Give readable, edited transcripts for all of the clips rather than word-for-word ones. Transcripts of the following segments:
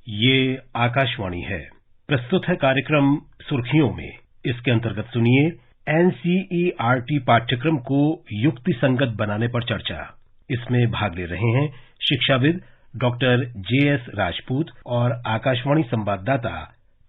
ये आकाशवाणी है। प्रस्तुत है कार्यक्रम सुर्खियों में। इसके अंतर्गत सुनिए एनसीईआरटी पाठ्यक्रम को युक्ति संगत बनाने पर चर्चा। इसमें भाग ले रहे हैं शिक्षाविद डॉक्टर जेएस राजपूत और आकाशवाणी संवाददाता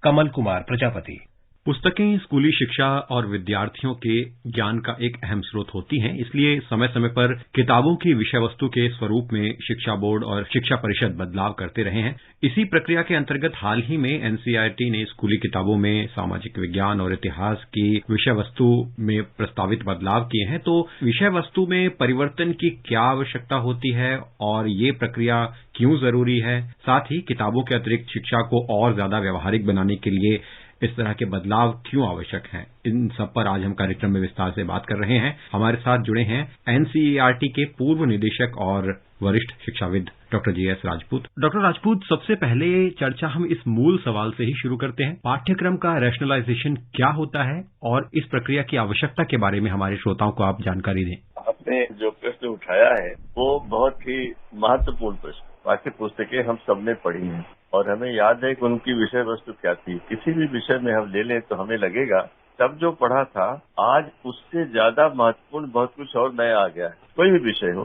कमल कुमार प्रजापति। पुस्तकें स्कूली शिक्षा और विद्यार्थियों के ज्ञान का एक अहम स्रोत होती हैं, इसलिए समय समय पर किताबों की विषय वस्तु के स्वरूप में शिक्षा बोर्ड और शिक्षा परिषद बदलाव करते रहे हैं। इसी प्रक्रिया के अंतर्गत हाल ही में एनसीईआरटी ने स्कूली किताबों में सामाजिक विज्ञान और इतिहास की विषय वस्तु में प्रस्तावित बदलाव किए हैं। तो विषय वस्तु में परिवर्तन की क्या आवश्यकता होती है और ये प्रक्रिया क्यों जरूरी है, साथ ही किताबों के अतिरिक्त शिक्षा को और ज्यादा व्यवहारिक बनाने के लिए इस तरह के बदलाव क्यों आवश्यक हैं, इन सब पर आज हम कार्यक्रम में विस्तार से बात कर रहे हैं। हमारे साथ जुड़े हैं एनसीईआरटी के पूर्व निदेशक और वरिष्ठ शिक्षाविद doctor JS Rajput. Doctor Rajput, सबसे पहले चर्चा हम इस मूल सवाल से ही शुरू करते हैं। पाठ्यक्रम का रैशनलाइजेशन क्या होता है और इस प्रक्रिया की आवश्यकता के बारे में हमारे श्रोताओं को आप जानकारी दें। आपने जो प्रश्न उठाया है वो बहुत ही महत्वपूर्ण प्रश्न। पाठ्य पुस्तकें हम सबने पढ़ी हैं और हमें याद है कि उनकी विषय वस्तु क्या थी। किसी भी विषय में हम ले लें तो हमें लगेगा तब जो पढ़ा था आज उससे ज्यादा महत्वपूर्ण बहुत कुछ और नया आ गया है। कोई भी विषय हो।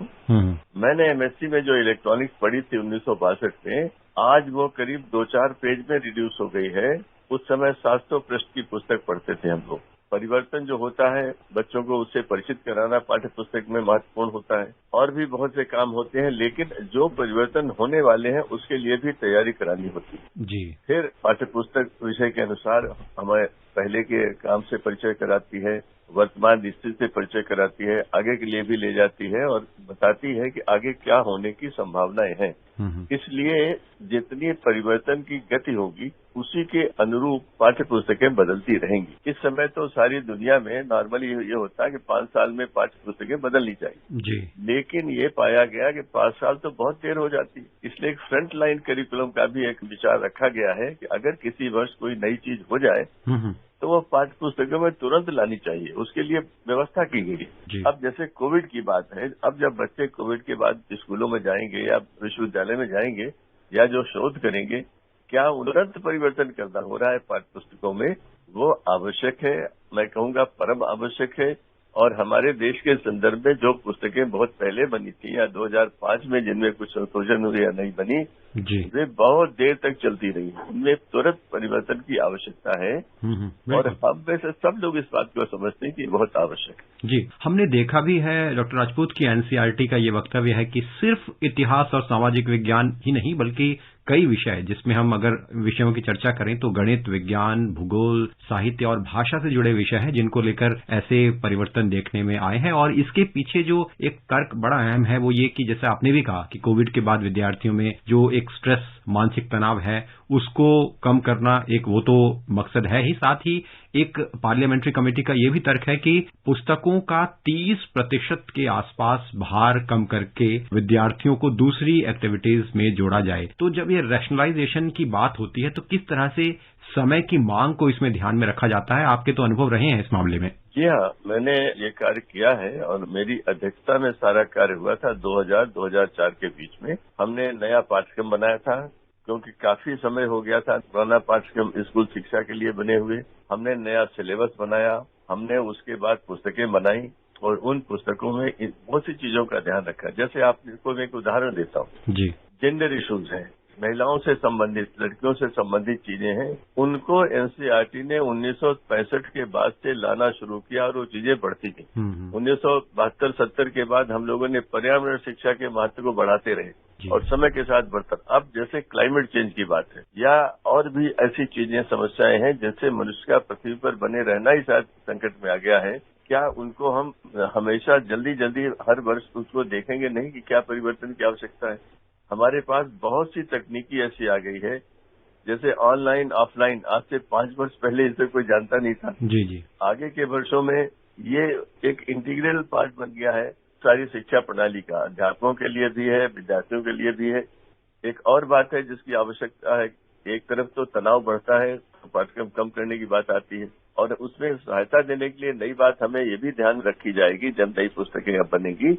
मैंने एमएससी में जो इलेक्ट्रॉनिक्स पढ़ी थी 1962 में, आज वो करीब 2-4 पेज में रिड्यूस हो गई है। उस समय 700 पृष्ठ की पुस्तक पढ़ते थे हम लोग। परिवर्तन जो होता है बच्चों को उससे परिचित कराना पाठ्य पुस्तक में महत्वपूर्ण होता है। और भी बहुत से काम होते हैं, लेकिन जो परिवर्तन होने वाले हैं उसके लिए भी तैयारी करानी होती है जी। फिर पाठ्य पुस्तक विषय के अनुसार हमें पहले के काम से परिचय कराती है, वर्तमान स्थिति से परिचय कराती है, आगे के लिए भी ले जाती है और बताती है कि आगे क्या होने की संभावनाएं हैं। इसलिए जितनी परिवर्तन की गति होगी उसी के अनुरूप पाठ्य पुस्तकें बदलती रहेंगी। इस समय तो सारी दुनिया में नॉर्मली ये होता है कि 5 साल में पाठ्य पुस्तकें बदलनी चाहिए जी। लेकिन ये पाया गया कि 5 साल तो बहुत देर हो जाती है। इसलिए एक फ्रंट लाइन करिकुलम का भी एक विचार रखा गया है कि अगर किसी वर्ष कोई नई चीज हो जाए तो वो पाठ्य पुस्तकों में तुरंत लानी चाहिए। उसके लिए व्यवस्था की गई है। अब जैसे कोविड की बात है, अब जब बच्चे कोविड के बाद स्कूलों में जाएंगे या विश्वविद्यालय में जाएंगे या जो शोध करेंगे, क्या तुरंत परिवर्तन करना हो रहा है पाठ्य पुस्तकों में, वो आवश्यक है। मैं कहूँगा परम आवश्यक है। और हमारे देश के संदर्भ में जो पुस्तकें बहुत पहले बनी थी या 2005 में जिनमें कुछ संशोधन हुए या नहीं बनी जी, वे बहुत देर तक चलती रही। उनमें तुरंत परिवर्तन की आवश्यकता है और हम में से सब लोग इस बात को समझते हैं कि बहुत आवश्यक है। जी, हमने देखा भी है डॉक्टर राजपूत की एनसीईआरटी का ये वक्तव्य है कि सिर्फ इतिहास और सामाजिक विज्ञान ही नहीं बल्कि कई विषय जिसमें हम अगर विषयों की चर्चा करें तो गणित, विज्ञान, भूगोल, साहित्य और भाषा से जुड़े विषय हैं जिनको लेकर ऐसे परिवर्तन देखने में आए हैं। और इसके पीछे जो एक तर्क बड़ा अहम है वो ये कि जैसे आपने भी कहा कि कोविड के बाद विद्यार्थियों में जो एक स्ट्रेस, मानसिक तनाव है उसको कम करना एक वो तो मकसद है ही, साथ ही एक पार्लियामेंट्री कमेटी का ये भी तर्क है कि पुस्तकों का 30% के आसपास भार कम करके विद्यार्थियों को दूसरी एक्टिविटीज में जोड़ा जाए। तो जब ये रैशनलाइजेशन की बात होती है तो किस तरह से समय की मांग को इसमें ध्यान में रखा जाता है? आपके तो अनुभव रहे हैं इस मामले में। जी हाँ, मैंने ये कार्य किया है और मेरी अध्यक्षता में सारा कार्य हुआ था 2000-2004 के बीच में। हमने नया पाठ्यक्रम बनाया था क्योंकि काफी समय हो गया था पुराना पाठ्यक्रम स्कूल शिक्षा के लिए बने हुए। हमने नया सिलेबस बनाया, हमने उसके बाद पुस्तकें बनाई और उन पुस्तकों में बहुत सी चीजों का ध्यान रखा। जैसे आपको मैं एक उदाहरण देता हूँ जी। जेंडर इश्यूज हैं, महिलाओं से संबंधित, लड़कियों से संबंधित चीजें हैं, उनको एनसीईआरटी ने 1965 के बाद से लाना शुरू किया और वो चीजें बढ़ती गई। 1972-70 के बाद हम लोगों ने पर्यावरण शिक्षा के महत्व को बढ़ाते रहे और समय के साथ बढ़ता। अब जैसे क्लाइमेट चेंज की बात है या और भी ऐसी चीजें, समस्याएं हैं जिनसे मनुष्य का पृथ्वी पर बने रहना ही शायद संकट में आ गया है। क्या उनको हम हमेशा जल्दी हर वर्ष उसको देखेंगे नहीं कि क्या परिवर्तन की आवश्यकता है? हमारे पास बहुत सी तकनीकी ऐसी आ गई है, जैसे ऑनलाइन, ऑफलाइन। आज से 5 वर्ष पहले इसे कोई जानता नहीं था। जी। आगे के वर्षों में ये एक इंटीग्रल पार्ट बन गया है सारी शिक्षा प्रणाली का। अध्यापकों के लिए भी है, विद्यार्थियों के लिए भी है। एक और बात है जिसकी आवश्यकता है, एक तरफ तो तनाव बढ़ता है तो पाठ्यक्रम कम करने की बात आती है और उसमें सहायता देने के लिए नई बात हमें ये भी ध्यान रखी जाएगी जब नई पुस्तकें अब बनेगी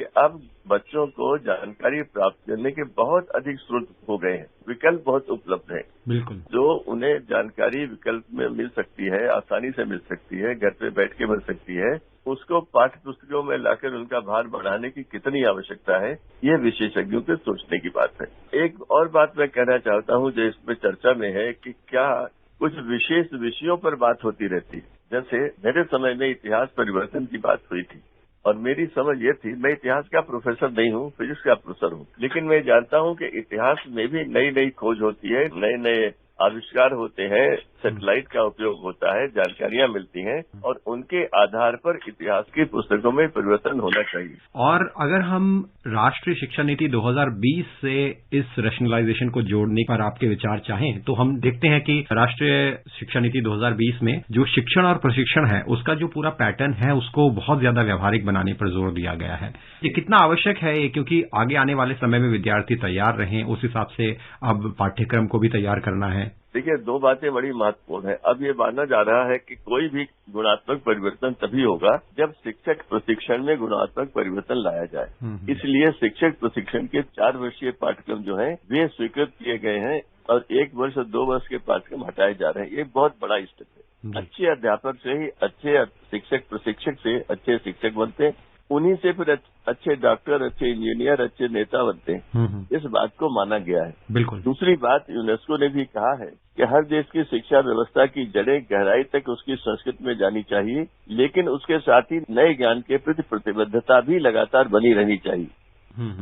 कि अब बच्चों को जानकारी प्राप्त करने के बहुत अधिक स्रोत हो गए हैं, विकल्प बहुत उपलब्ध हैं। बिल्कुल। जो उन्हें जानकारी विकल्प में मिल सकती है, आसानी से मिल सकती है, घर पे बैठ के मिल सकती है, उसको पाठ्य पुस्तकों में लाकर उनका भार बढ़ाने की कितनी आवश्यकता है, ये विशेषज्ञों के सोचने की बात है। एक और बात मैं कहना चाहता हूं जो इसमें चर्चा में है कि क्या कुछ विशेष विषयों पर बात होती रहती है। जैसे मेरे समय में इतिहास परिवर्तन की बात हुई थी और मेरी समझ ये थी, मैं इतिहास का प्रोफेसर नहीं हूँ, फिजिक्स का प्रोफेसर हूँ, लेकिन मैं जानता हूँ कि इतिहास में भी नई नई खोज होती है, नए नए आविष्कार होते हैं, सैटेलाइट का उपयोग होता है, जानकारियां मिलती हैं और उनके आधार पर इतिहास की पुस्तकों में परिवर्तन होना चाहिए। और अगर हम राष्ट्रीय शिक्षा नीति 2020 से इस रैशनलाइजेशन को जोड़ने पर आपके विचार चाहें तो हम देखते हैं कि राष्ट्रीय शिक्षा नीति 2020 में जो शिक्षण और प्रशिक्षण है उसका जो पूरा पैटर्न है उसको बहुत ज्यादा व्यावहारिक बनाने पर जोर दिया गया है। ये कितना आवश्यक है क्योंकि आगे आने वाले समय में विद्यार्थी तैयार रहें, उस हिसाब से अब पाठ्यक्रम को भी तैयार करना है। देखिए, दो बातें बड़ी महत्वपूर्ण है। अब ये माना जा रहा है कि कोई भी गुणात्मक परिवर्तन तभी होगा जब शिक्षक प्रशिक्षण में गुणात्मक परिवर्तन लाया जाए। इसलिए शिक्षक प्रशिक्षण के 4 वर्षीय पाठ्यक्रम जो हैं वे स्वीकृत किए गए हैं और 1 वर्ष और 2 वर्ष के पाठ्यक्रम हटाए जा रहे हैं। ये बहुत बड़ा स्टेप है। अच्छे अध्यापक से ही अच्छे शिक्षक, प्रशिक्षक से अच्छे शिक्षक बनते हैं, उन्हीं से फिर अच्छे डॉक्टर, अच्छे इंजीनियर, अच्छे नेता बनते हैं। इस बात को माना गया है। बिल्कुल। दूसरी बात, यूनेस्को ने भी कहा है कि हर देश की शिक्षा व्यवस्था की जड़ें गहराई तक उसकी संस्कृति में जानी चाहिए, लेकिन उसके साथ ही नए ज्ञान के प्रति प्रतिबद्धता भी लगातार बनी रहनी चाहिए।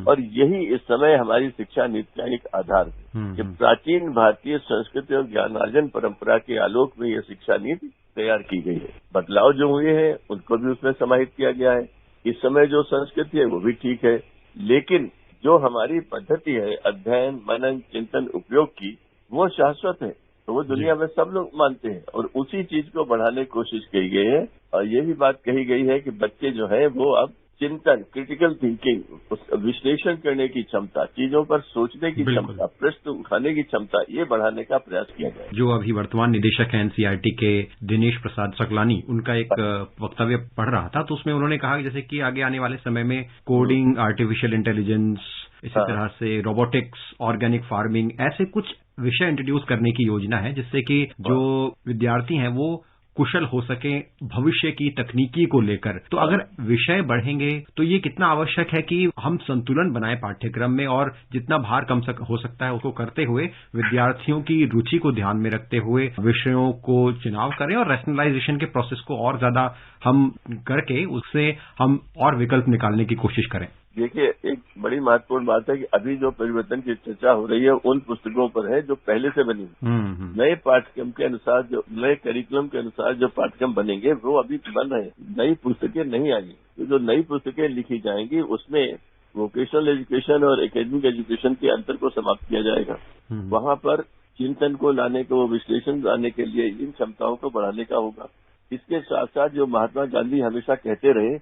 और यही इस समय हमारी शिक्षा नीति का एक आधार है कि प्राचीन भारतीय संस्कृति और ज्ञानार्जन परंपरा के आलोक में यह शिक्षा नीति तैयार की गई है। बदलाव जो हुए हैं उनको भी उसमें समाहित किया गया है। इस समय जो संस्कृति है वो भी ठीक है, लेकिन जो हमारी पद्धति है अध्ययन, मनन, चिंतन, उपयोग की, वो शाश्वत है। तो वो दुनिया में सब लोग मानते हैं और उसी चीज को बढ़ाने की कोशिश की गई है। और ये भी बात कही गई है कि बच्चे जो है वो अब चिंतन, क्रिटिकल थिंकिंग, विश्लेषण करने की क्षमता, चीजों पर सोचने की क्षमता, प्रश्न उठाने की क्षमता, ये बढ़ाने का प्रयास किया गया है। जो अभी वर्तमान निदेशक हैं एनसीईआरटी के दिनेश प्रसाद सकलानी, उनका एक वक्तव्य पढ़ रहा था तो उसमें उन्होंने कहा कि जैसे कि आगे आने वाले समय में कोडिंग, आर्टिफिशियल इंटेलिजेंस, इसी तरह से रोबोटिक्स, ऑर्गेनिक फार्मिंग, ऐसे कुछ विषय इंट्रोड्यूस करने की योजना है जिससे कि जो विद्यार्थी हैं वो कुशल हो सके भविष्य की तकनीकी को लेकर। तो अगर विषय बढ़ेंगे तो ये कितना आवश्यक है कि हम संतुलन बनाएं पाठ्यक्रम में और जितना भार कम हो सकता है उसको करते हुए विद्यार्थियों की रुचि को ध्यान में रखते हुए विषयों को चुनाव करें और रैशनलाइजेशन के प्रोसेस को और ज्यादा हम करके उससे हम और विकल्प निकालने की कोशिश करें। देखिए, एक बड़ी महत्वपूर्ण बात है कि अभी जो परिवर्तन की चर्चा हो रही है उन पुस्तकों पर है जो पहले से बनी। नए पाठ्यक्रम के अनुसार, जो नए करिकुलम के अनुसार जो पाठ्यक्रम बनेंगे वो अभी बन रहे हैं, नई पुस्तकें नहीं आई। तो जो नई पुस्तकें लिखी जाएंगी उसमें वोकेशनल एजुकेशन और एकेडमिक एजुकेशन के अंतर को समाप्त किया जाएगा। वहां पर चिंतन को लाने को, विश्लेषण लाने के लिए इन क्षमताओं को बढ़ाने का होगा। इसके साथ साथ जो महात्मा गांधी हमेशा कहते रहे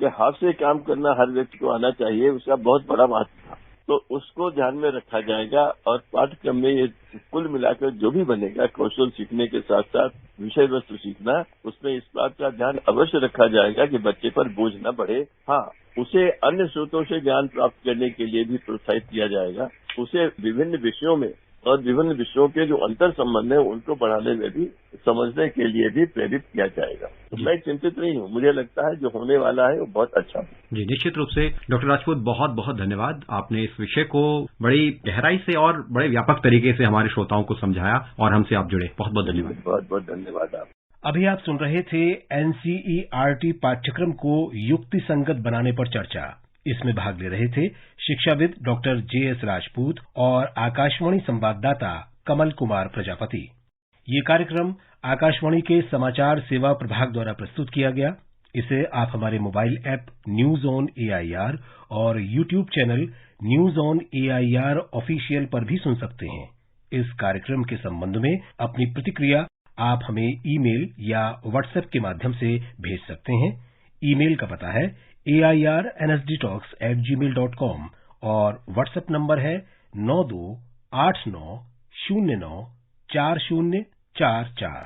कि हाथ से काम करना हर व्यक्ति को आना चाहिए, उसका बहुत बड़ा महत्व था। तो उसको ध्यान में रखा जाएगा और पाठ्यक्रम में ये कुल मिलाकर जो भी बनेगा, कौशल सीखने के साथ साथ विषय वस्तु सीखना, उसमें इस बात का ध्यान अवश्य रखा जाएगा कि बच्चे पर बोझ न बढ़े। हाँ, उसे अन्य स्रोतों से ज्ञान प्राप्त करने के लिए भी प्रोत्साहित किया जाएगा। उसे विभिन्न विषयों में और विभिन्न विषयों के जो अंतर संबंध है उनको बढ़ाने में भी, समझने के लिए भी प्रेरित किया जाएगा। तो मैं चिंतित नहीं हूँ, मुझे लगता है जो होने वाला है वो बहुत अच्छा है। जी, निश्चित रूप से। डॉक्टर राजपूत, बहुत बहुत धन्यवाद। आपने इस विषय को बड़ी गहराई से और बड़े व्यापक तरीके से हमारे श्रोताओं को समझाया और हमसे आप जुड़े। बहुत बहुत धन्यवाद। बहुत बहुत धन्यवाद। आप अभी आप सुन रहे थे एनसीईआरटी पाठ्यक्रम को युक्ति संगत बनाने पर चर्चा। इसमें भाग ले रहे थे शिक्षाविद डॉक्टर जेएस राजपूत और आकाशवाणी संवाददाता कमल कुमार प्रजापति। ये कार्यक्रम आकाशवाणी के समाचार सेवा प्रभाग द्वारा प्रस्तुत किया गया। इसे आप हमारे mobile app News on AIR और YouTube channel News on AIR official पर भी सुन सकते हैं। इस कार्यक्रम के संबंध में अपनी प्रतिक्रिया आप हमें ईमेल या व्हाट्सएप के माध्यम से भेज सकते हैं। ईमेल का पता है airnsdtalks@gmail.com और व्हाट्सएप नंबर है 9289094044।